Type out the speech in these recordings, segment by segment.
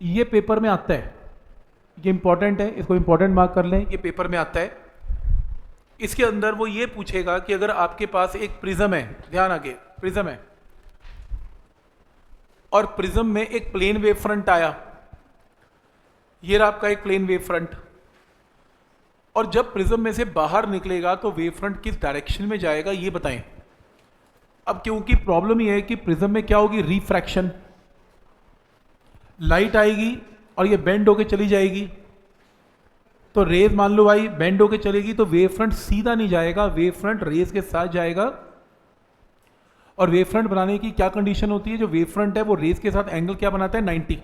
ये पेपर में आता है, ये इंपॉर्टेंट है, इसको इंपॉर्टेंट मार्क कर लें, ये पेपर में आता है। इसके अंदर वो ये पूछेगा कि अगर आपके पास एक प्रिज्म है, ध्यान आगे, प्रिज्म है और प्रिज्म में एक प्लेन वेव फ्रंट आया, ये रहा आपका एक प्लेन वेव फ्रंट, और जब प्रिज्म में से बाहर निकलेगा तो वेव फ्रंट किस डायरेक्शन में जाएगा ये बताएं। अब क्योंकि प्रॉब्लम ये है कि प्रिज्म में क्या होगी, रिफ्रैक्शन, लाइट आएगी और ये बेंड होके चली जाएगी, तो रेज मान लो भाई बेंड होके चलेगी तो वेव फ्रंट सीधा नहीं जाएगा, वेव फ्रंट रेज के साथ जाएगा। और वेव फ्रंट बनाने की क्या कंडीशन होती है, जो वेव फ्रंट है वो रेज के साथ एंगल क्या बनाता है, 90।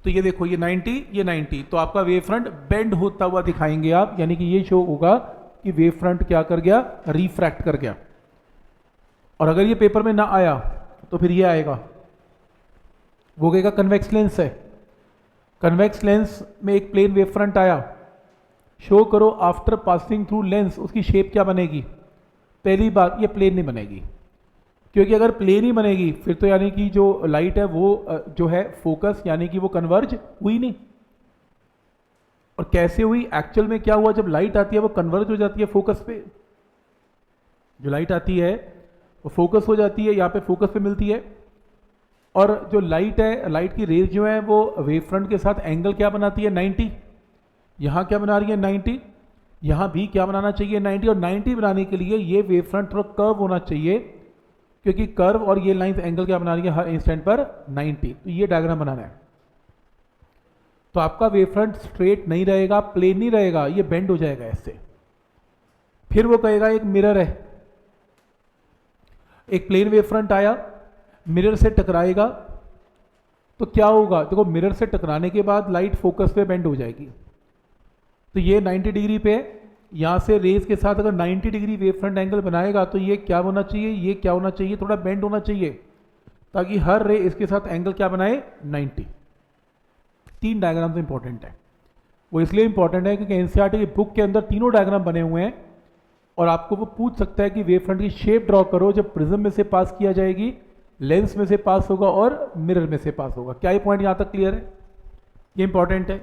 तो ये देखो ये 90, ये 90, तो आपका वेव फ्रंट बेंड होता हुआ दिखाएंगे आप, यानी कि ये शो होगा कि वेव फ्रंट क्या कर गया, रिफ्रैक्ट कर गया। और अगर ये पेपर में ना आया तो फिर ये आएगा, वो कहेगा कन्वेक्स लेंस है। कन्वेक्स लेंस में एक प्लेन वेव फ्रंट आया, शो करो आफ्टर पासिंग थ्रू लेंस उसकी शेप क्या बनेगी। पहली बात ये प्लेन नहीं बनेगी, क्योंकि अगर प्लेन ही बनेगी फिर तो यानी कि जो लाइट है वो जो है फोकस यानी कि वो कन्वर्ज हुई नहीं। और कैसे हुई, एक्चुअल में क्या हुआ, जब लाइट आती है वो कन्वर्ज हो जाती है फोकस पे, जो लाइट आती है वो फोकस हो जाती है, यहाँ पे फोकस पे मिलती है। और जो लाइट है, लाइट की रेज जो है वो वेव फ्रंट के साथ एंगल क्या बनाती है, 90। यहाँ क्या बना रही है, 90। यहाँ भी क्या बनाना चाहिए, 90। और 90 बनाने के लिए ये वेव फ्रंट थोड़ा कर्व होना चाहिए, क्योंकि कर्व और ये लाइन एंगल क्या बना रही है हर इंस्टेंट पर, 90। तो ये डायग्राम बनाना है। तो आपका वेव फ्रंट स्ट्रेट नहीं रहेगा, प्लेन नहीं रहेगा, ये बेंड हो जाएगा ऐसे। फिर वो कहेगा एक मिरर है, एक प्लेन वेव फ्रंट आया, मिरर से टकराएगा, तो क्या होगा, देखो मिरर से टकराने के बाद लाइट फोकस पे बेंड हो जाएगी। तो ये 90 डिग्री पे, यहाँ से रेज के साथ अगर 90 डिग्री वेव फ्रंट एंगल बनाएगा तो ये क्या होना चाहिए, ये क्या होना चाहिए, थोड़ा बेंड होना चाहिए, ताकि हर रे इसके साथ एंगल क्या बनाए, 90। 3 डायग्राम इंपॉर्टेंट है। वो इसलिए इंपॉर्टेंट है क्योंकि एनसीईआरटी की बुक के अंदर तीनों डायग्राम बने हुए हैं, और आपको वो पूछ सकता है कि वेव फ्रंट की शेप ड्रॉ करो जब प्रिज्म में से पास किया जाएगी, लेंस में से पास होगा और मिरर में से पास होगा। क्या ये पॉइंट यहाँ तक क्लियर है, ये इंपॉर्टेंट है।